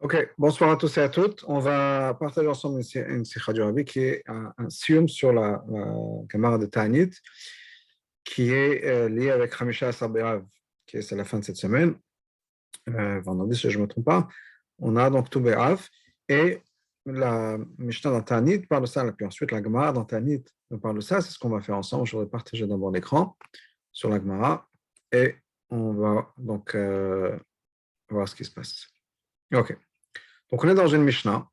Ok, bonsoir à tous et à toutes. On va partager ensemble une Sikha du Rabbi qui est un sium sur la Gemara de Ta'anit, qui est lié avec Hamisha Asar B'Av, qui est c'est la fin de cette semaine, vendredi si je ne me trompe pas. On a donc tout B'Av, et la Mishnah dans Ta'anit parle de ça, et puis ensuite la Gemara dans Ta'anit nous parle de ça. C'est ce qu'on va faire ensemble. Je voudrais partager d'abord l'écran sur la Gemara, et on va donc voir ce qui se passe. Ok. Donc, on est dans une Mishnah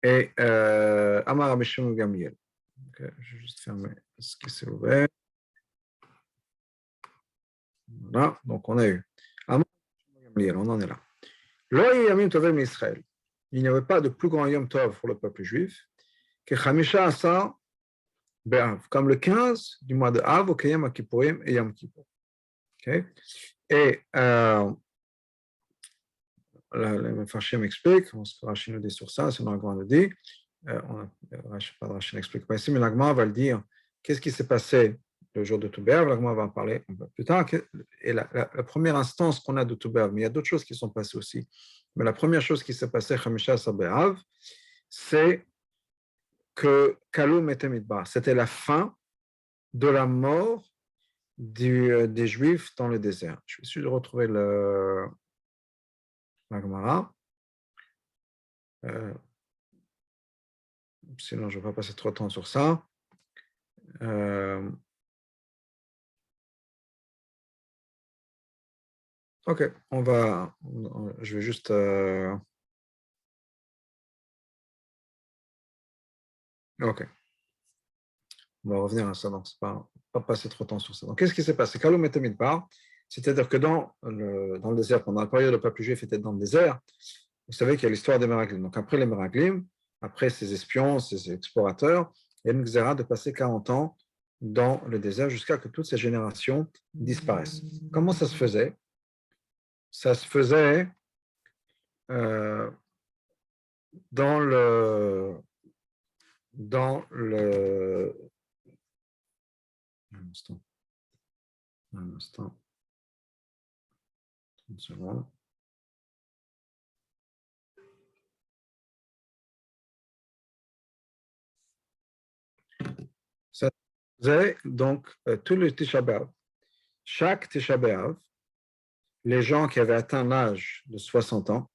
et Amar Rabbi Shimon Gamliel. Je vais juste fermer ce qui s'est ouvert. Voilà, donc on a eu Amar Rabbi Shimon Gamliel, on en est là. Lo Yamim Tovim Israël. Il n'y avait pas de plus grand Yom Tov pour le peuple juif que Chamisha Asar Be'av, comme le 15 du mois de Av, au Kiyam Kippourim et Yom Kippur. Okay? Et le Farshim explique, on se fera Rashi nous dit sur ça, c'est l'Agma le dit. Pas de Rashi n'explique pas ici, mais l'Agma va le dire. Qu'est-ce qui s'est passé le jour de Toubeav? L'Agma va en parler un peu plus tard. Et la première instance qu'on a de Toubeav, mais il y a d'autres choses qui sont passées aussi. Mais la première chose qui s'est passée, Chamisha Sabeav, c'est que Kalum et Midbar, c'était la fin de la mort des Juifs dans le désert. Je vais essayer de retrouver l'Agmara. Sinon, je ne vais pas passer trop de temps sur ça. Ok, je vais juste. Ok, on va revenir à ça, donc c'est pas passer trop de temps sur ça. Donc, qu'est-ce qui s'est passé? Kalum et Midbar, c'est-à-dire que dans le désert, pendant la période où le peuple juif était dans le désert, vous savez qu'il y a l'histoire des Meraglim. Donc, après les Meraglim, après ces espions, ces explorateurs, il y a une xéra de passer 40 ans dans le désert jusqu'à que toutes ces générations disparaissent. Comment ça se faisait? Ça se faisait dans le. Un instant. Un instant. Une seconde. Ça faisait donc tout le Tisha B'Av. Chaque Tisha B'Av, les gens qui avaient atteint l'âge de 60 ans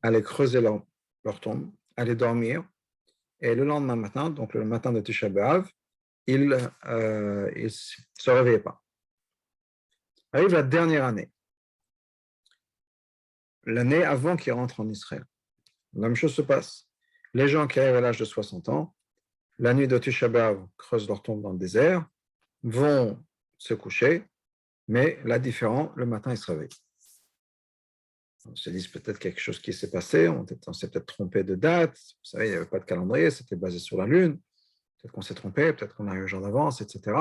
allaient creuser leur tombe, allaient dormir, et le lendemain matin, donc le matin de Tisha B'Av, ils ne se réveillaient pas. Arrive la dernière année, l'année avant qu'ils rentrent en Israël. La même chose se passe. Les gens qui arrivent à l'âge de 60 ans, la nuit de Tisha B'Av, creusent leur tombe dans le désert, vont se coucher, mais là, différent, le matin, ils se réveillent. On se dit peut-être quelque chose qui s'est passé, on s'est peut-être trompé de date, vous savez, il n'y avait pas de calendrier, c'était basé sur la Lune, peut-être qu'on s'est trompé, peut-être qu'on a eu un jour d'avance, etc.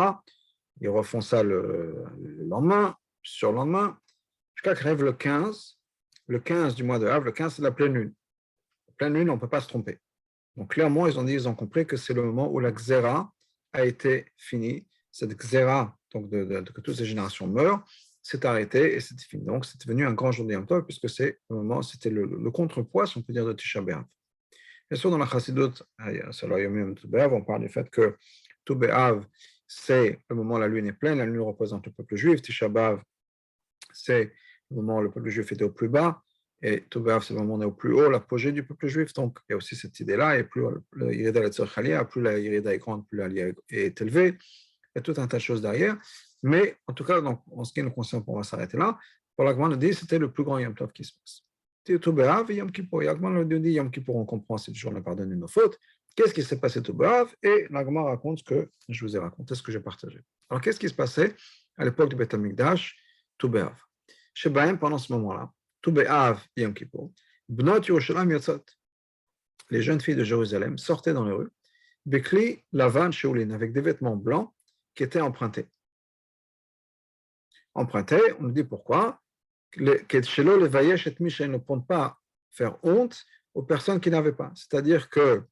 Ils refont ça le lendemain, sur le lendemain, jusqu'à qu'il arrive le 15 du mois de Av, le 15 c'est la pleine lune. La pleine lune, on ne peut pas se tromper. Donc clairement, ils ont compris que c'est le moment où la xéra a été finie, cette xéra, donc que toutes ces générations meurent, s'est arrêtée et c'était fini. Donc c'est devenu un grand jour de Yom Tov puisque c'est le moment, c'était le contrepoids, si on peut dire, de Tisha B'Av. Bien sûr, dans la Chassidut, on parle du fait que Tout B'Av, c'est le moment où la lune est pleine, la lune représente le peuple juif, Tisha B'Av, c'est le moment où le peuple juif était au plus bas, et Tout B'Av, c'est le moment où on est au plus haut, l'apogée du peuple juif. Donc, il y a aussi cette idée-là, et plus le Yerida Letzor Chalia, plus la Yerida est grande, plus la Lia est élevée. Il y a tout un tas de choses derrière. Mais en tout cas, donc, en ce qui nous concerne, on va s'arrêter là. Pour l'Agman, on dit que c'était le plus grand Yom Tov qui se passe. Tout B'Av et Yom Kippur. L'Agman nous dit Yom Kippur, on comprend, c'est toujours on a pardonné nos fautes. Qu'est-ce qui s'est passé Tout B'Av? Et l'Agman raconte ce que je vous ai raconté, ce que j'ai partagé. Alors, qu'est-ce qui se passait à l'époque du Beth Amikdash, Tout B'Av? Chez Bahem, pendant ce moment-là, Tout B'Av et Yom Kippur, Bnot Yerushalayim Yotzot, les jeunes filles de Jérusalem sortaient dans les rues, Bekli Lavan Sheoulin, avec des vêtements blancs qui étaient empruntés. Empruntés, on nous dit pourquoi, Ketshelo Levayesh et Misha ne pourront pas faire honte aux personnes qui n'avaient pas. C'est-à-dire que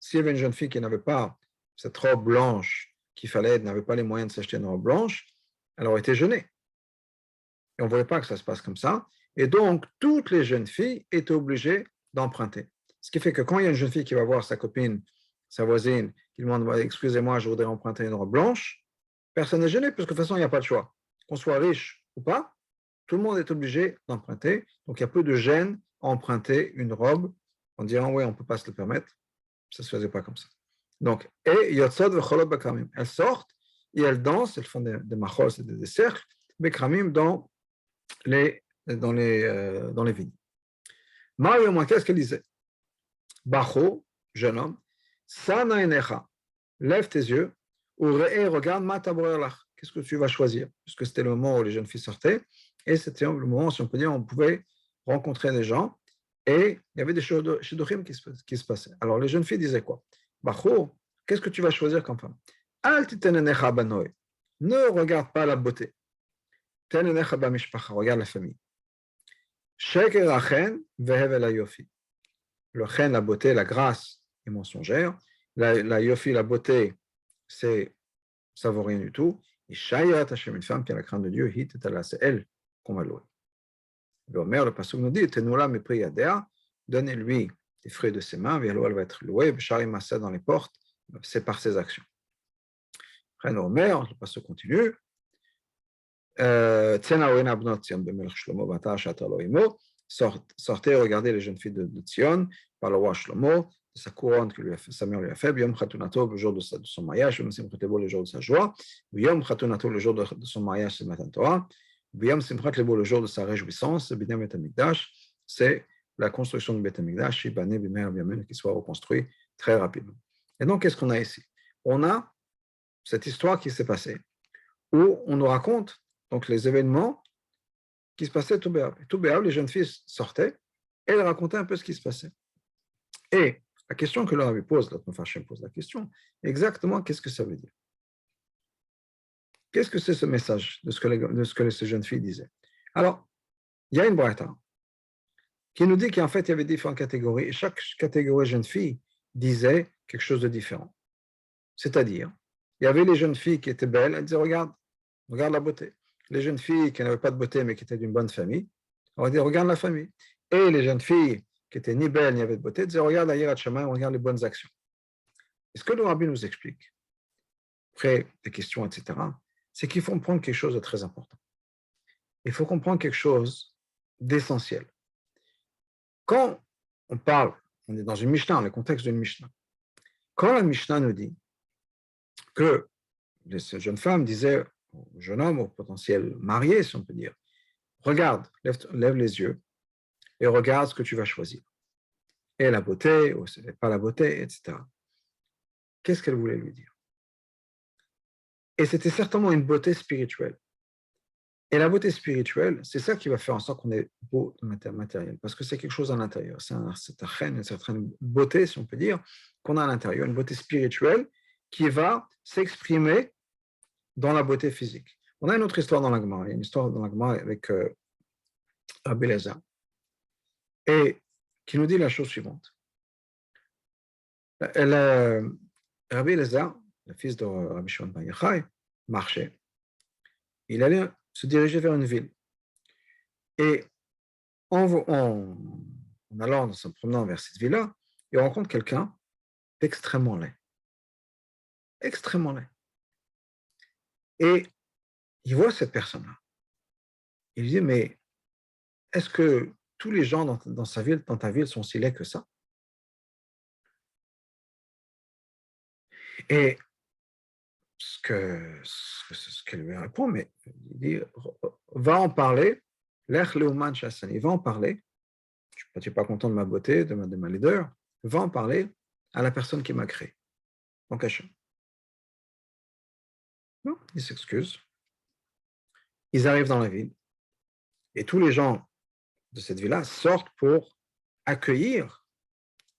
s'il y avait une jeune fille qui n'avait pas cette robe blanche qu'il fallait, n'avait pas les moyens de s'acheter une robe blanche, elle aurait été gênée. Et on ne voulait pas que ça se passe comme ça. Et donc, toutes les jeunes filles étaient obligées d'emprunter. Ce qui fait que quand il y a une jeune fille qui va voir sa copine, sa voisine, qui demande excusez-moi, je voudrais emprunter une robe blanche, personne n'est gêné, parce que de toute façon, il n'y a pas de choix. Qu'on soit riche ou pas, tout le monde est obligé d'emprunter. Donc, il y a peu de gêne à emprunter une robe en disant oui, on ne peut pas se le permettre. Ça ne se faisait pas comme ça. Donc, et Yotzot v'cholot bekramim. Elles sortent et elles dansent, elles font des machos, des cercles, bekramim dans les vignes. Mario, qu'est-ce qu'elle disait? Bacho, jeune homme, sana enecha, lève tes yeux, ou regarde ma taborelach. Qu'est-ce que tu vas choisir? Puisque c'était le moment où les jeunes filles sortaient, et c'était le moment, si on peut dire, où on pouvait rencontrer des gens, et il y avait des shidduchim qui se passaient. Alors les jeunes filles disaient quoi? Bacho, qu'est-ce que tu vas choisir comme femme? Al titen enecha banoy. Ne regarde pas la beauté. Ten enecha bamishpacha, regarde la famille. Sheker achen vehevel ayofi. Le chen, la beauté, la grâce est mensongère. La yofi, la beauté, ça vaut rien du tout. Et shayat Hashem, une femme qui a la crainte de Dieu, hit et c'est elle qu'on va louer. Le Omer, le pasuk nous dit, tenula me priyadea, donnez-lui les fruits de ses mains, elle va être louée, b'shari massa dans les portes, c'est par ses actions. Après le Omer, le pasuk continue, sortez, regardez les jeunes filles de Tzion par le roi Shlomo, de sa couronne que Samuel lui a fait, Yom Khatunato, le jour de son mariage, Yom Simchat Lebo, le jour de sa joie, Yom Khatunato, le jour de son mariage, c'est Matan Torah, Yom Simchat Lebo, le jour de sa réjouissance, c'est Binyan Bet Hamikdash, c'est la construction du Bet Hamikdash, Shibane Bimer Biamen, qui soit reconstruit très rapidement. Et donc, qu'est-ce qu'on a ici? On a cette histoire qui s'est passée, où on nous raconte donc les événements qui se passaient à Toubéab. Toubéab, les jeunes filles sortaient et elles racontaient un peu ce qui se passait. Et la question que le Rabbi pose, la Tnofachem pose la question, exactement qu'est-ce que ça veut dire? Qu'est-ce que c'est ce message de ce que ces jeunes filles disaient? Alors, il y a une braïta qui nous dit qu'en fait, il y avait différentes catégories et chaque catégorie de jeunes filles disait quelque chose de différent. C'est-à-dire, il y avait les jeunes filles qui étaient belles, elles disaient regarde la beauté. Les jeunes filles qui n'avaient pas de beauté mais qui étaient d'une bonne famille, on va dire regarde la famille. Et les jeunes filles qui étaient ni belles ni avaient de beauté disaient regarde la Yirat Shamayim, regarde les bonnes actions. Et ce que le Rabbi nous explique, après des questions, etc., c'est qu'il faut comprendre quelque chose de très important. Il faut comprendre quelque chose d'essentiel. Quand on parle, on est dans une Mishnah, dans le contexte d'une Mishnah, quand la Mishnah nous dit que ces jeunes femmes disaient au jeune homme, au potentiel marié, si on peut dire, regarde, lève les yeux et regarde ce que tu vas choisir. Et la beauté, ou pas la beauté, etc. Qu'est-ce qu'elle voulait lui dire? Et c'était certainement une beauté spirituelle. Et la beauté spirituelle, c'est ça qui va faire en sorte qu'on est beau de matériel, parce que c'est quelque chose à l'intérieur. C'est une certaine beauté, si on peut dire, qu'on a à l'intérieur, une beauté spirituelle qui va s'exprimer dans la beauté physique. On a une autre histoire dans la Gemara, il y a une histoire dans la Gemara avec Rabbi Elazar, et qui nous dit la chose suivante. Rabbi Elazar, le fils de Rabbi Shimon Bar Yochai, marchait. Il allait se diriger vers une ville. Et en allant, en se promenant vers cette ville-là, il rencontre quelqu'un d'extrêmement laid. Extrêmement laid. Et il voit cette personne-là. Il lui dit, mais est-ce que tous les gens dans ta ville sont si laids que ça? Et ce qu'elle lui répond, mais il dit, va en parler, l'ech leuman chassan, il va en parler, tu n'es pas content de ma beauté, de ma laideur, va en parler à la personne qui m'a créé. Donc Hachem. Non, il s'excuse. Ils arrivent dans la ville, et tous les gens de cette ville-là sortent pour accueillir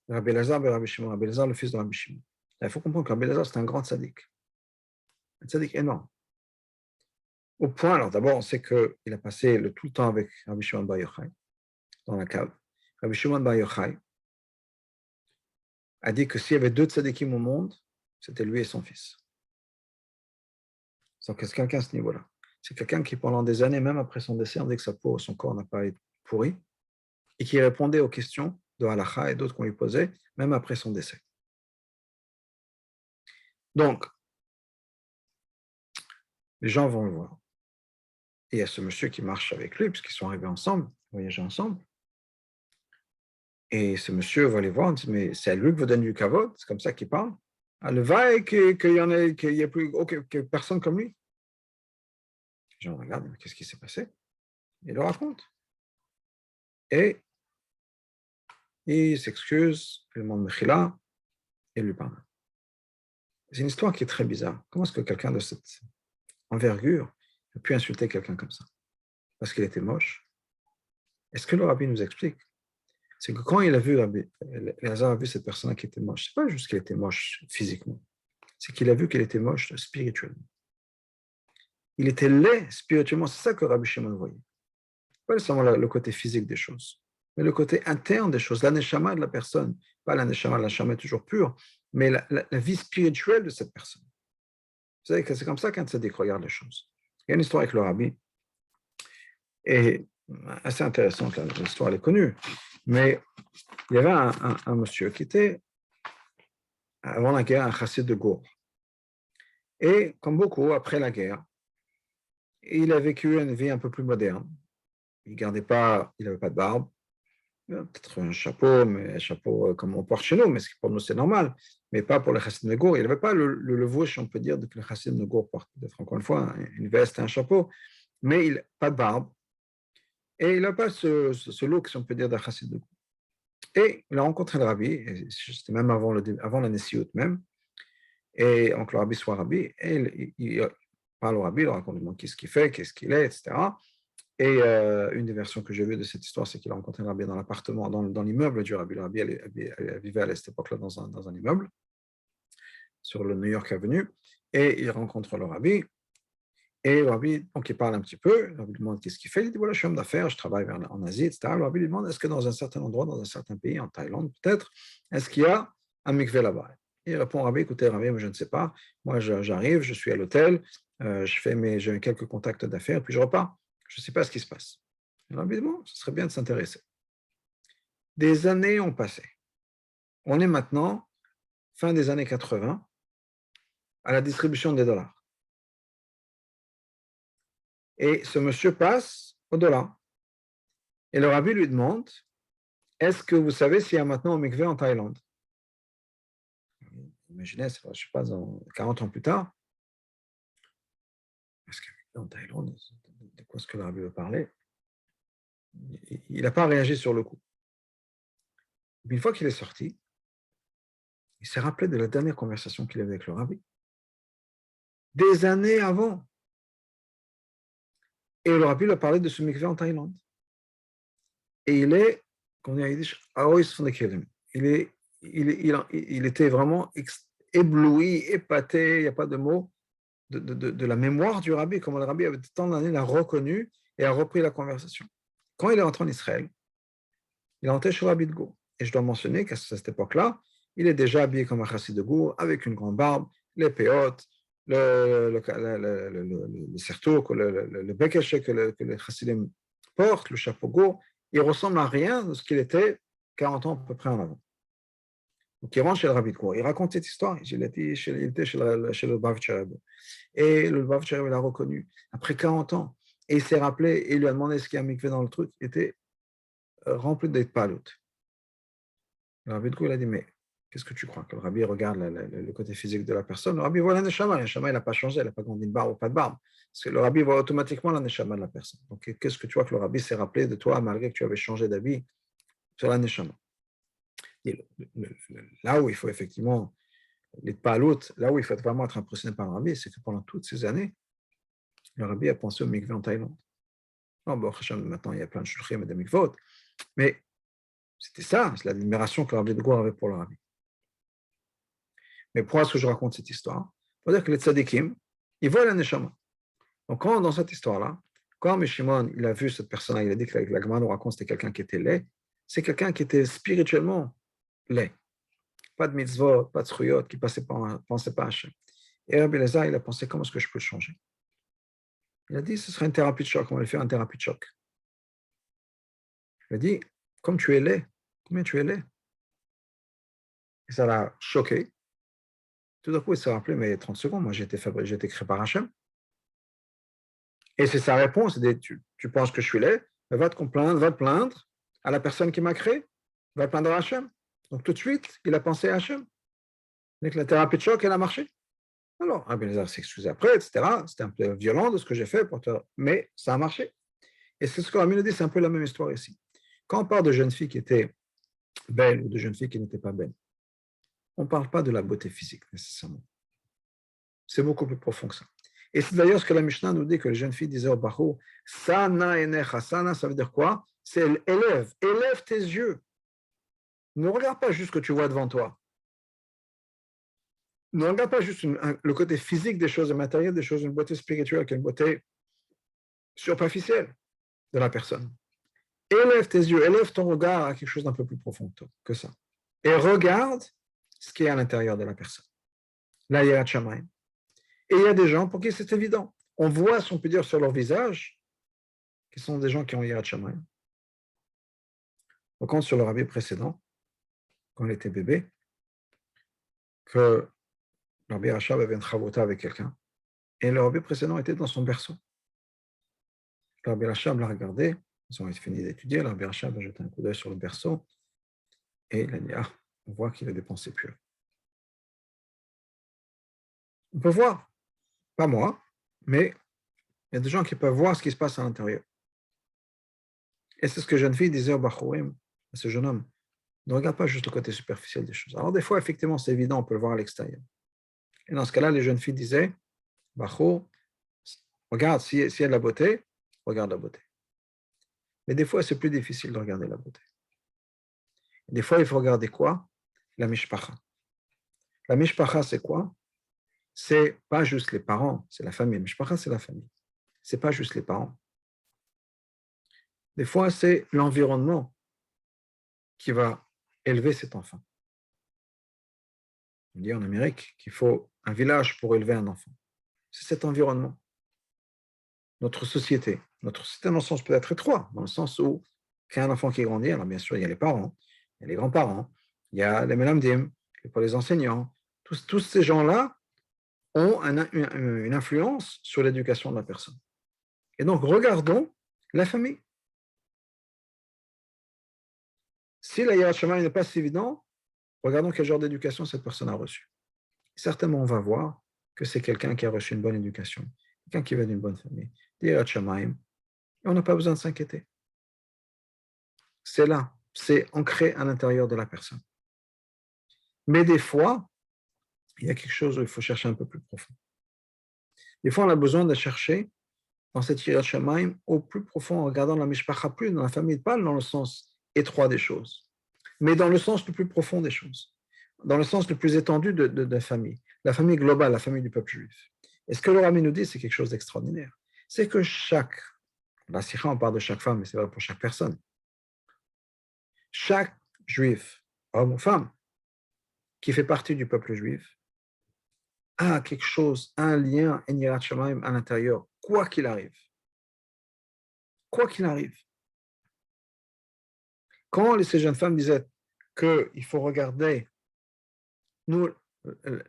Rabbi Elazar et Rabbi Shimon, Rabbi Elazar, le fils de Rabbi Shimon. Il faut comprendre que Rabbi Elazar, c'est un grand tzaddik. Un tzaddik énorme. Au point, alors d'abord, on sait qu'il a passé tout le temps avec Rabbi Shimon Bar Yochai, dans la cave. Rabbi Shimon Bar Yochai a dit que s'il y avait deux tzaddikim au monde, c'était lui et son fils. Donc, c'est quelqu'un à ce niveau-là. C'est quelqu'un qui, pendant des années, même après son décès, on dit que sa peau, son corps n'a pas été pourri, et qui répondait aux questions de Halakha et d'autres qu'on lui posait, même après son décès. Donc, les gens vont le voir. Et il y a ce monsieur qui marche avec lui, puisqu'ils sont arrivés ensemble, voyager ensemble. Et ce monsieur va les voir, il dit, mais c'est à lui que vous donnez du kavod, c'est comme ça qu'il parle. Ah, le va qu'il y ait plus personne comme lui. Les gens regardent, mais qu'est-ce qui s'est passé? Il le raconte. Et il s'excuse, il demande Mechila, et il lui parle. C'est une histoire qui est très bizarre. Comment est-ce que quelqu'un de cette envergure a pu insulter quelqu'un comme ça? Parce qu'il était moche. Est-ce que le rabbi nous explique? C'est que quand il a vu, Elazar a vu cette personne qui était moche, c'est pas juste qu'elle était moche physiquement, c'est qu'il a vu qu'elle était moche spirituellement. Il était laid spirituellement, c'est ça que Rabbi Shimon voyait. Pas seulement le côté physique des choses, mais le côté interne des choses, l'aneshama de la personne. Pas l'aneshama est toujours pure, mais la vie spirituelle de cette personne. Vous savez que c'est comme ça qu'un tzaddik regarde les choses. Il y a une histoire avec le rabbi, et assez intéressante, l'histoire elle est connue, mais il y avait un monsieur qui était, avant la guerre, un chassid de Gour. Et comme beaucoup, après la guerre, il a vécu une vie un peu plus moderne. Il n'avait pas de barbe, peut-être un chapeau, mais un chapeau comme on porte chez nous, mais pour nous c'est normal, mais pas pour le chassid de Gour. Il n'avait pas le levouche, on peut dire, que le chassid de Gour porte, peut-être encore une fois, une veste et un chapeau, mais pas de barbe. Et il n'a pas ce look, si on peut dire, d'un chassid de Gour. Et il a rencontré le rabbi, c'était même avant la Nessiout même, et donc le rabbi soit rabbi, et il parle au rabbi, il raconte qu'est-ce qu'il fait, qu'est-ce qu'il est, etc. Et une des versions que j'ai vues de cette histoire, c'est qu'il a rencontré le rabbi dans l'appartement, dans l'immeuble du rabbi. Le rabbi elle vivait à cette époque-là dans un immeuble, sur le New York Avenue, et il rencontre le rabbi, et le rabbi, donc il parle un petit peu, le rabbi lui demande qu'est-ce qu'il fait, il dit voilà, je suis homme d'affaires, je travaille en Asie, etc. Le rabbi lui demande est-ce que dans un certain endroit, dans un certain pays, en Thaïlande peut-être, est-ce qu'il y a un mikvé là-bas? Il répond au rabbi écoutez, rabbi, je ne sais pas, moi j'arrive, je suis à l'hôtel, j'ai quelques contacts d'affaires, puis je repars, je ne sais pas ce qui se passe. Le rabbi dit bon, ce serait bien de s'intéresser. Des années ont passé. On est maintenant, fin des années 80, à la distribution des dollars. Et ce monsieur passe au dollar. Et le rabbi lui demande est-ce que vous savez s'il y a maintenant un mikvé en Thaïlande? Imaginez, je ne sais pas, 40 ans plus tard, est-ce qu'il y a un mikvé en Thaïlande? De quoi est-ce que le rabbi veut parler? Il n'a pas réagi sur le coup. Une fois qu'il est sorti, il s'est rappelé de la dernière conversation qu'il avait avec le rabbi. Des années avant. Et le rabbi lui a parlé de ce mikvé en Thaïlande. Et il est, comme on dit en yiddish, il était vraiment ébloui, épaté, il n'y a pas de mot, de la mémoire du rabbi, comme le rabbi avait tant d'années l'a reconnu et a repris la conversation. Quand il est rentré en Israël, il est rentré chez le rabbi de Gour. Et je dois mentionner qu'à cette époque-là, il est déjà habillé comme un chassid de Gour, avec une grande barbe, les péotes, le sertouk, le bekeché que les chassidim portent, le chapeau Gour. Il ressemble à rien de ce qu'il était 40 ans à peu près en avant. Donc il rentre chez le rabbi de Gour. Il raconte cette histoire. Il était chez le Bavitcher Rebbe. Et le Bavitcher Rebbe l'a reconnu après 40 ans. Et il s'est rappelé et il lui a demandé ce qu'il y a un mikvé dans le truc. Il était rempli d'être palout. Le rabbi de Gour, il a dit mais qu'est-ce que tu crois? Que le rabbi regarde le côté physique de la personne. Le rabbi voit la neshama. La neshama, il n'a pas changé. Elle n'a pas grandi de barbe ou pas de barbe. Parce que le rabbi voit automatiquement la neshama de la personne. Donc, qu'est-ce que tu vois que le rabbi s'est rappelé de toi malgré que tu avais changé d'habit sur la neshama? Là où il faut effectivement, les paloutes, là où il faut vraiment être impressionné par le rabbi, c'est que pendant toutes ces années, le rabbi a pensé au mikvé en Thaïlande. Non, bon, maintenant, il y a plein de shulchim et de mikvot. Mais c'était ça, c'est l'admiration que le rabbi de Gour avait pour le rabbi. Mais pourquoi est-ce que je raconte cette histoire? Pour dire que les tzadikim, ils voient la neshama. Donc, quand, dans cette histoire-là, quand Shimon, il a vu cette personne-là, il a dit que la Gemara nous raconte que c'était quelqu'un qui était laid, c'est quelqu'un qui était spirituellement laid. Pas de mitzvot, pas de zruyot, qui ne pensait pas à Hachem. Et Rabbi Elazar, il a pensé, comment est-ce que je peux le changer? Il a dit, ce sera une thérapie de choc, on va lui faire une thérapie de choc. Il a dit, comme tu es laid, combien tu es laid? Et ça l'a choqué. Tout d'un coup, il s'est rappelé, mais 30 secondes, moi j'ai été créé par Hachem. Et c'est sa réponse, tu penses que je suis laid, va te plaindre à la personne qui m'a créé, va te plaindre à Hachem. Donc tout de suite, il a pensé à Hachem. Dès que la thérapie de choc, elle a marché. Alors, Rabbi Eliezer s'est excusé après, etc. C'était un peu violent de ce que j'ai fait, mais ça a marché. Et c'est ce que Rabbi nous dit, c'est un peu la même histoire ici. Quand on parle de jeunes filles qui étaient belles ou de jeunes filles qui n'étaient pas belles, on ne parle pas de la beauté physique nécessairement. C'est beaucoup plus profond que ça. Et c'est d'ailleurs ce que la Mishnah nous dit, que les jeunes filles disaient au Bahou, Sana enecha, Sana, ça veut dire quoi? C'est élève tes yeux. Ne regarde pas juste ce que tu vois devant toi. Ne regarde pas juste le côté physique des choses, le matériel des choses, une beauté spirituelle, qui est une beauté superficielle de la personne. Élève tes yeux, élève ton regard à quelque chose d'un peu plus profond que ça. Et regarde ce qui est à l'intérieur de la personne. Là, il y a Shamayim. Et il y a des gens pour qui c'est évident. On voit, si on peut dire, sur leur visage, qui sont des gens qui ont Yirat Shamayim. On compte sur le rabbi précédent, quand il était bébé, que le rabbi Rachab avait une chavota avec quelqu'un. Et le rabbi précédent était dans son berceau. Le rabbi Rachab l'a regardé, ils ont fini d'étudier, le rabbi Rachab a jeté un coup d'œil sur le berceau, et il a dit, ah, on voit qu'il a des pensées pures. On peut voir, pas moi, mais il y a des gens qui peuvent voir ce qui se passe à l'intérieur. Et c'est ce que la jeune fille disait au Bachouim, à ce jeune homme. Ne regarde pas juste le côté superficiel des choses. Alors des fois, effectivement, c'est évident, on peut le voir à l'extérieur. Et dans ce cas-là, les jeunes filles disaient, Bachou, regarde, s'il y a de la beauté, regarde la beauté. Mais des fois, c'est plus difficile de regarder la beauté. Des fois, il faut regarder quoi? La mishpacha. La mishpacha, c'est quoi? C'est pas juste les parents, c'est la famille. Mishpacha, c'est la famille. C'est pas juste les parents. Des fois, c'est l'environnement qui va élever cet enfant. On dit en Amérique qu'il faut un village pour élever un enfant. C'est cet environnement. Notre société dans le sens peut-être étroit, dans le sens où quand un enfant qui grandit, alors bien sûr, il y a les parents, il y a les grands-parents, il y a les melamdim, les enseignants. Tous ces gens-là ont une influence sur l'éducation de la personne. Et donc, regardons la famille. Si la hiérarchie n'est pas si évident, regardons quel genre d'éducation cette personne a reçu. Certainement, on va voir que c'est quelqu'un qui a reçu une bonne éducation, quelqu'un qui vient d'une bonne famille, et on n'a pas besoin de s'inquiéter. C'est là, c'est ancré à l'intérieur de la personne. Mais des fois, il y a quelque chose où il faut chercher un peu plus profond. Des fois, on a besoin de chercher dans cette Yirat Shamayim au plus profond, en regardant la Mishpacha, plus dans la famille, pas dans le sens étroit des choses, mais dans le sens le plus profond des choses, dans le sens le plus étendu de la famille globale, la famille du peuple juif. Et ce que le Rami nous dit, c'est quelque chose d'extraordinaire. C'est que la Sikha, on parle de chaque femme, mais c'est vrai pour chaque personne. Chaque juif, homme ou femme, qui fait partie du peuple juif, a quelque chose, un lien, un Yirat Shamayim à l'intérieur, quoi qu'il arrive. Quoi qu'il arrive. Quand ces jeunes femmes disaient qu'il faut regarder, nous,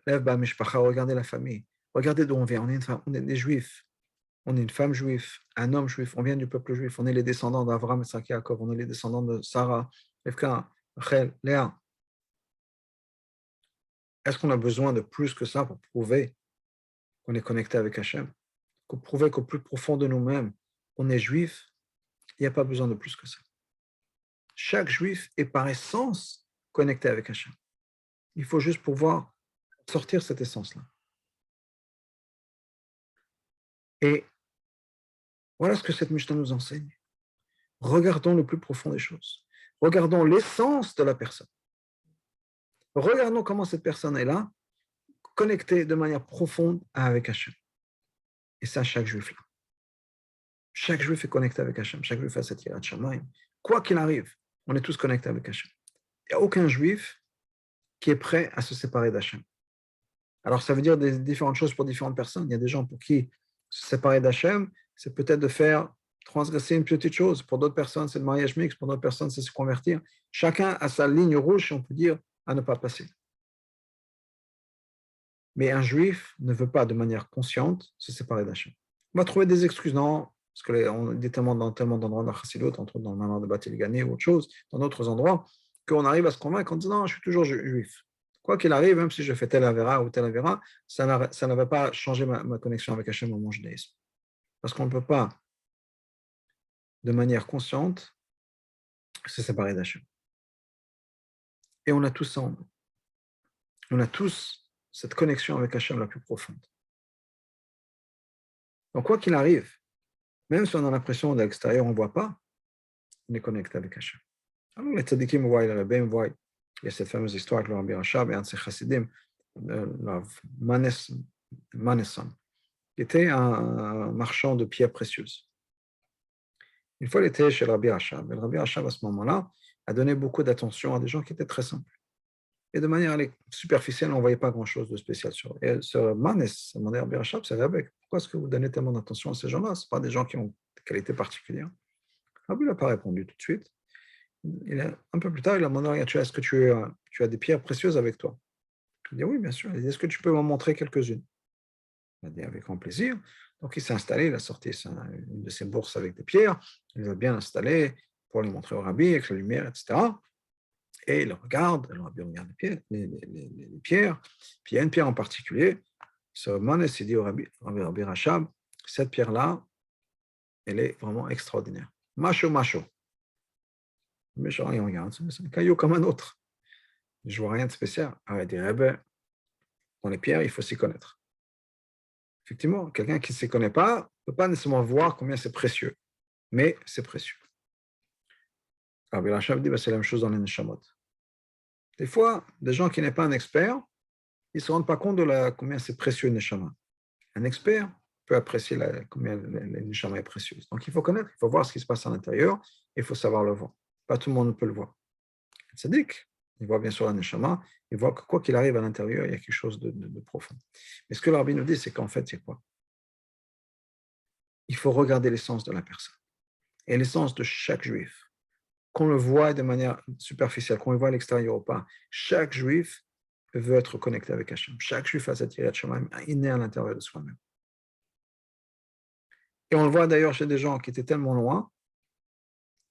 regardez la famille, regardez d'où on vient, on est des juifs, on est une femme juive, un homme juif, on vient du peuple juif, on est les descendants d'Avraham, Yitzhak, Yaakov, on est les descendants de Sarah, Rivka, Rachel, Léa. Est-ce qu'on a besoin de plus que ça pour prouver qu'on est connecté avec Hachem? Pour prouver qu'au plus profond de nous-mêmes, on est juif? Il n'y a pas besoin de plus que ça. Chaque juif est par essence connecté avec Hachem. Il faut juste pouvoir sortir cette essence-là. Et voilà ce que cette Mishnah nous enseigne. Regardons le plus profond des choses. Regardons l'essence de la personne. Regardons comment cette personne est là, connectée de manière profonde avec Hachem. Et ça, chaque juif là. Chaque juif est connecté avec Hachem. Chaque juif a cette Yirat Shamayim. Quoi qu'il arrive, on est tous connectés avec Hachem. Il n'y a aucun juif qui est prêt à se séparer d'Hachem. Alors, ça veut dire des différentes choses pour différentes personnes. Il y a des gens pour qui se séparer d'Hachem, c'est peut-être de faire transgresser une petite chose. Pour d'autres personnes, c'est le mariage mixte. Pour d'autres personnes, c'est se convertir. Chacun a sa ligne rouge, si on peut dire, à ne pas passer. Mais un juif ne veut pas, de manière consciente, se séparer d'Hachem. On va trouver des excuses, non, parce qu'on dit tellement d'endroits dans Chassidut, entre autres dans le Mamar de Batil Gani ou autre chose, dans d'autres endroits, qu'on arrive à se convaincre en disant non, je suis toujours juif. Quoi qu'il arrive, même si je fais tel avéra ou tel avéra, ça ne va pas changer ma connexion avec Hachem au mon judaïsme. Parce qu'on ne peut pas, de manière consciente, se séparer d'Hachem. Et on a tous ça en nous. On a tous cette connexion avec Hachem la plus profonde. Donc, quoi qu'il arrive, même si on a l'impression de l'extérieur, on ne voit pas, on est connecté avec Hachem. Alors, les tzadikim voient, les rabbins voient. Il y a cette fameuse histoire avec le Rabbi Rachab et un de ses chassidim, le Manesson, qui était un marchand de pierres précieuses. Une fois, il était chez le Rabbi Rachab. Et le Rabbi Rachab, à ce moment-là, a donné beaucoup d'attention à des gens qui étaient très simples. Et de manière superficielle, on ne voyait pas grand-chose de spécial sur eux. Et ce Manes, a demandé à Rabbi Rachab, c'est Rabbi, pourquoi est-ce que vous donnez tellement d'attention à ces gens-là? Ce ne sont pas des gens qui ont des qualités particulières. Rabbi n'a pas répondu tout de suite. Un peu plus tard, il a demandé, est-ce que tu as des pierres précieuses avec toi? Il dit, oui, bien sûr. Il dit, est-ce que tu peux m'en montrer quelques-unes? Il a dit, avec grand plaisir. Donc, il s'est installé, il a sorti une de ses bourses avec des pierres, il les a bien installées pour les montrer au Rabbi avec la lumière, etc. Et il regarde, le Rabbi regarde les pierres, puis il y a une pierre en particulier. Ce Manes s'est dit au Rabbi Rachab, cette pierre-là, elle est vraiment extraordinaire. Macho. Mais je regarde, c'est un caillou comme un autre. Je ne vois rien de spécial. Alors il dit, dans les pierres, il faut s'y connaître. Effectivement, quelqu'un qui ne s'y connaît pas ne peut pas nécessairement voir combien c'est précieux, mais c'est précieux. Alors Rachab dit, c'est la même chose dans les neshamot. Des fois, des gens qui n'est pas un expert, ils ne se rendent pas compte de combien c'est précieux une neshama. Un expert peut apprécier combien la neshama est précieuse. Donc il faut connaître, il faut voir ce qui se passe à l'intérieur, et il faut savoir le voir. Pas tout le monde peut le voir. Le tzaddik, il voit bien sûr la neshama, il voit que quoi qu'il arrive à l'intérieur, il y a quelque chose de profond. Mais ce que le Rabbi nous dit, c'est qu'en fait, c'est quoi? Il faut regarder l'essence de la personne. Et l'essence de chaque juif, qu'on le voit de manière superficielle, qu'on le voit à l'extérieur ou pas, chaque juif veut être connecté avec Hachem. Chaque juif a cette Yirat Shamayim innée à l'intérieur de soi-même. Et on le voit d'ailleurs chez des gens qui étaient tellement loin,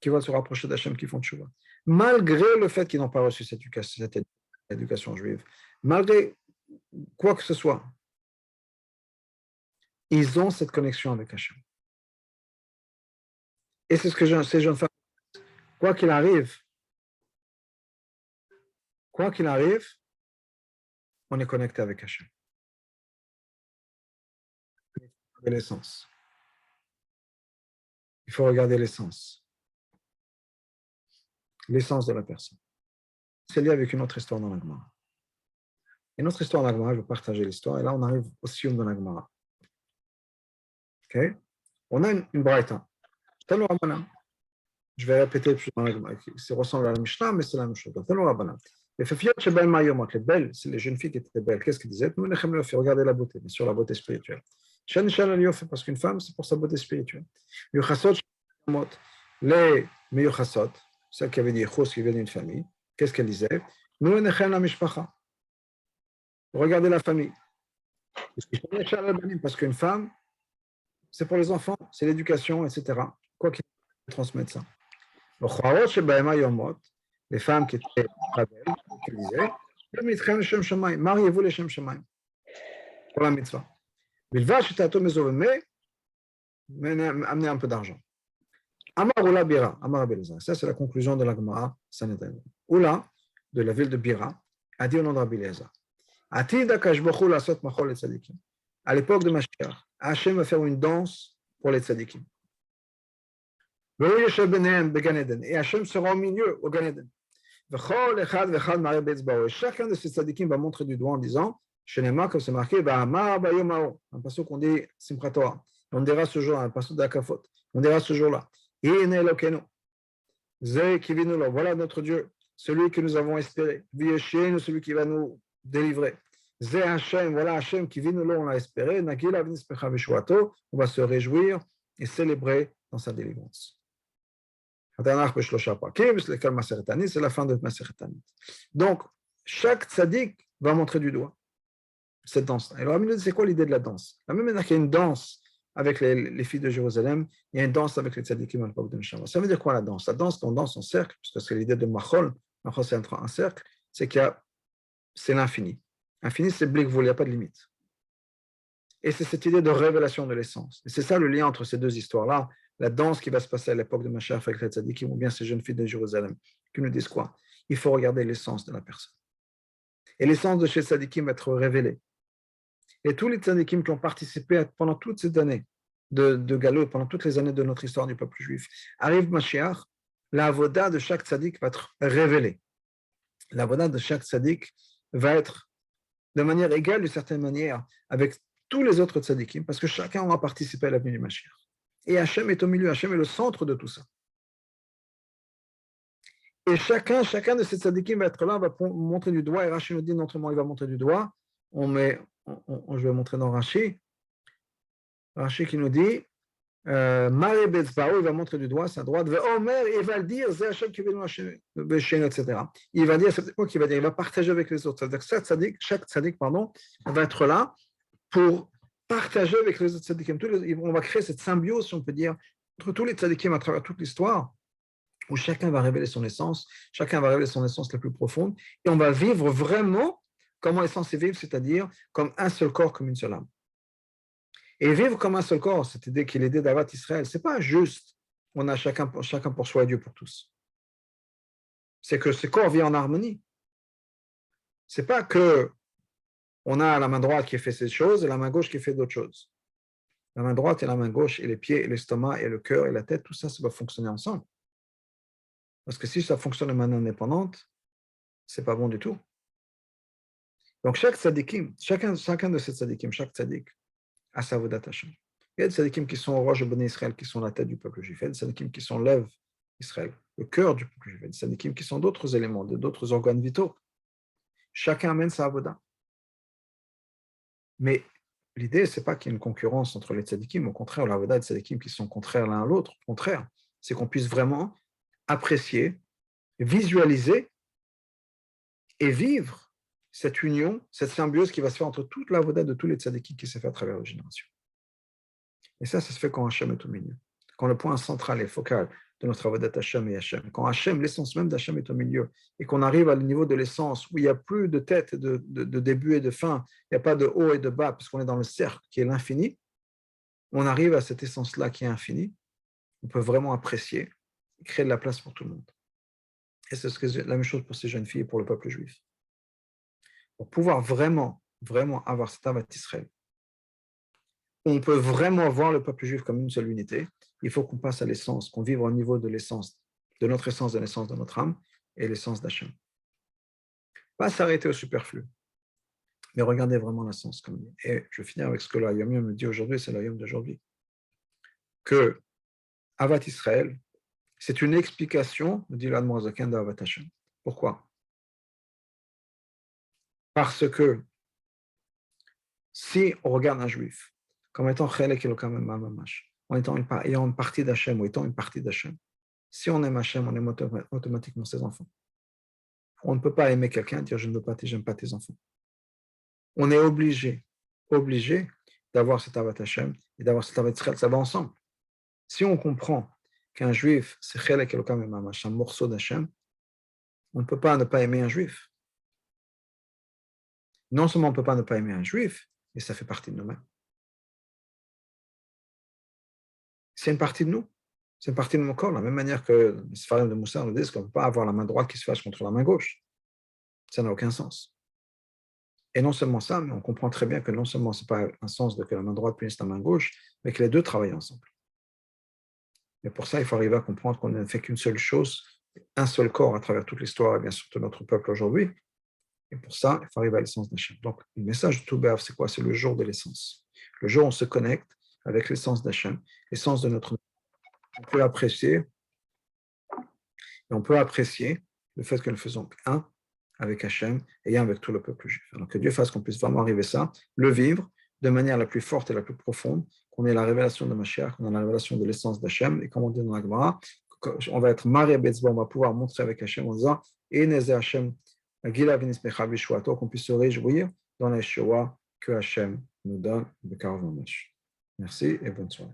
qui veulent se rapprocher d'Hachem, qui font tchouva. Malgré le fait qu'ils n'ont pas reçu cette éducation juive, malgré quoi que ce soit, ils ont cette connexion avec Hachem. Et c'est ce que ces jeunes femmes, quoi qu'il arrive, on est connecté avec Hachem. L'essence. Il faut regarder l'essence. L'essence de la personne. C'est lié avec une autre histoire dans la Gemara. Une autre histoire dans la Gemara, je vais partager l'histoire, et là on arrive au sium de la Gemara. Okay? On a une braïta. Je vais répéter, ça ressemble à la Mishnah, mais c'est la même chose. Les belles, c'est les jeunes filles qui étaient belles. Qu'est-ce qu'elles disaient? Regardez la beauté, bien sûr, la beauté spirituelle. Parce qu'une femme, c'est pour sa beauté spirituelle. Les meyuchasot, celles qui avaient dit chos, qui venaient d'une famille, qu'est-ce qu'elles disaient? Regardez la famille. Parce qu'une femme, c'est pour les enfants, c'est l'éducation, etc. Quoi qu'il transmette ça. Les femmes qui étaient pas belles, qui disaient, mariez-vous les Shem Shemaim pour la mitzvah. Mais amenez un peu d'argent. Amar Oula Bira, Amar Abelazar. Ça, c'est la conclusion de la Gemara Sanhedrin. Oula, de la ville de Bira, a dit au nom de Rabbi Eliezer, à l'époque de Mashiach, Hachem va faire une danse pour les tzadikim. Et Hachem sera au milieu, au Gan Eden. Et chacun de ces tzadikim va montrer du doigt en disant, comme c'est marqué, un passage qu'on dit Simchat Torah. On dira ce jour-là, un passage d'Akafot. On dira ce jour-là, voilà notre Dieu, celui que nous avons espéré. Celui qui va nous délivrer. Voilà Hachem qui vient nous, on l'a espéré. On va se réjouir et célébrer dans sa délivrance. C'est la fin de Maseret Tanit. Donc, chaque tzaddik va montrer du doigt cette danse. Et alors, c'est quoi l'idée de la danse? La même manière qu'il y a une danse avec les filles de Jérusalem, il y a une danse avec les tzaddikim à l'époque de Neshama. Ça veut dire quoi la danse? La danse, quand on danse en cercle, parce que c'est l'idée de Machol, Machol c'est un cercle, c'est c'est l'infini. Infini, c'est Blikvoul, il n'y a pas de limite. Et c'est cette idée de révélation de l'essence. Et c'est ça le lien entre ces deux histoires-là. La danse qui va se passer à l'époque de Mashiach avec les tzaddikim, ou bien ces jeunes filles de Jérusalem, qui nous disent quoi? Il faut regarder l'essence de la personne. Et l'essence de chez tzaddikim va être révélée. Et tous les tzaddikim qui ont participé pendant toutes ces années de Galout, pendant toutes les années de notre histoire du peuple juif, arrive Mashiach, la avoda de chaque tzaddik va être révélée. La avoda de chaque tzaddik va être de manière égale, d'une certaine manière, avec tous les autres tzaddikim, parce que chacun aura participé à la venue du Mashiach. Et Hachem est au milieu, Hachem est le centre de tout ça. Et chacun de ces tzaddikim va être là, va montrer du doigt, et Rashi nous dit non seulement il va montrer du doigt, je vais montrer dans Rashi qui nous dit Mare Betzbao, il va montrer du doigt sa droite, Omer, il va le dire, c'est Hachem qui veut nous etc. Il va dire, c'est quoi qu'il va dire, il va partager avec les autres. C'est-à-dire que chaque tzaddik, va être là pour partager avec les autres tzaddikim. On va créer cette symbiose, si on peut dire, entre tous les tzaddikim à travers toute l'histoire, où chacun va révéler son essence, chacun va révéler son essence la plus profonde, et on va vivre vraiment comment est censé vivre, c'est-à-dire comme un seul corps, comme une seule âme. Et vivre comme un seul corps, cette idée qui est l'idée d'Avat Israël, ce n'est pas juste on a chacun pour soi et Dieu pour tous. C'est que ce corps vit en harmonie. Ce n'est pas que on a la main droite qui fait ces choses et la main gauche qui fait d'autres choses. La main droite et la main gauche et les pieds et l'estomac et le cœur et la tête, tout ça, ça doit fonctionner ensemble. Parce que si ça fonctionne de manière indépendante, ce n'est pas bon du tout. Donc chaque tzadikim, chacun de ces tzadikim, chaque tzadik a sa vodat Hashem. Il y a des tzadikim qui sont au roi de Béné Israël, qui sont la tête du peuple juif. Il y a des tzadikim qui sont l'œuvre Israël, le cœur du peuple juif. Il y a des tzadikim qui sont d'autres éléments, d'autres organes vitaux. Chacun amène sa vodat. Mais l'idée, ce n'est pas qu'il y ait une concurrence entre les tzadikim. Au contraire, la vodat et les tzadikim qui sont contraires l'un à l'autre. Au contraire, c'est qu'on puisse vraiment apprécier, visualiser et vivre cette union, cette symbiose qui va se faire entre toute la voda de tous les tzadikim qui s'est fait à travers les générations. Et ça se fait quand Hachem est au milieu. Quand le point central et focal de notre avodat Hachem et Hachem, quand Hachem, l'essence même d'Hachem est au milieu, et qu'on arrive au niveau de l'essence où il n'y a plus de tête, de début et de fin, il n'y a pas de haut et de bas, puisqu'on est dans le cercle qui est l'infini, on arrive à cette essence-là qui est infinie, on peut vraiment apprécier, créer de la place pour tout le monde. Et c'est la même chose pour ces jeunes filles et pour le peuple juif. Pour pouvoir vraiment avoir cet avat Israël, on peut vraiment voir le peuple juif comme une seule unité, il faut qu'on passe à l'essence, qu'on vive au niveau de l'essence, de notre essence, de l'essence de notre âme et l'essence d'Hachem. Pas s'arrêter au superflu, mais regardez vraiment l'essence. Et je finis avec ce que l'Ayom me dit aujourd'hui, c'est l'Ayom d'aujourd'hui, que Avat Israël, c'est une explication, dit l'Admorazaken d'Avat Hachem. Pourquoi? Parce que si on regarde un juif comme étant Chelek Elokam Mamash, en étant ayant une partie d'Hachem ou étant une partie d'Hachem, si on aime Hachem, on aime automatiquement ses enfants. On ne peut pas aimer quelqu'un et dire je ne veux pas, j'aime pas tes enfants. On est obligé d'avoir cet Avat Hachem et d'avoir cet Avat Israël, ça va ensemble. Si on comprend qu'un juif, c'est Chelek Elokam Mamash, un morceau d'Hachem, on ne peut pas ne pas aimer un juif. Non seulement on ne peut pas ne pas aimer un juif, mais ça fait partie de nous-mêmes. C'est une partie de nous. C'est une partie de mon corps, de la même manière que les Sfarim de Moussa nous disent qu'on ne peut pas avoir la main droite qui se fâche contre la main gauche. Ça n'a aucun sens. Et non seulement ça, mais on comprend très bien que non seulement ce n'est pas un sens de que la main droite punisse la main gauche, mais que les deux travaillent ensemble. Et pour ça, il faut arriver à comprendre qu'on ne fait qu'une seule chose, un seul corps à travers toute l'histoire et bien sûr de notre peuple aujourd'hui. Et pour ça, il faut arriver à l'essence d'Hachem. Donc, le message de Toubéav, c'est quoi? C'est le jour de l'essence. Le jour où on se connecte avec l'essence d'Hachem, l'essence de notre... On peut apprécier le fait que nous faisons un avec Hachem et un avec tout le peuple juif. Alors que Dieu fasse qu'on puisse vraiment arriver à ça, le vivre, de manière la plus forte et la plus profonde, qu'on ait la révélation de Mashiach, qu'on ait la révélation de l'essence d'Hachem, et comme on dit dans la Gemara, on va être Maré Betzba, on va pouvoir montrer avec Hachem en disant Eneze Hachem, Gila Vinismecha Bishwato, qu'on puisse se réjouir dans la Yeshua que Hachem nous donne de Karv Mamesh. Merci et bonne soirée.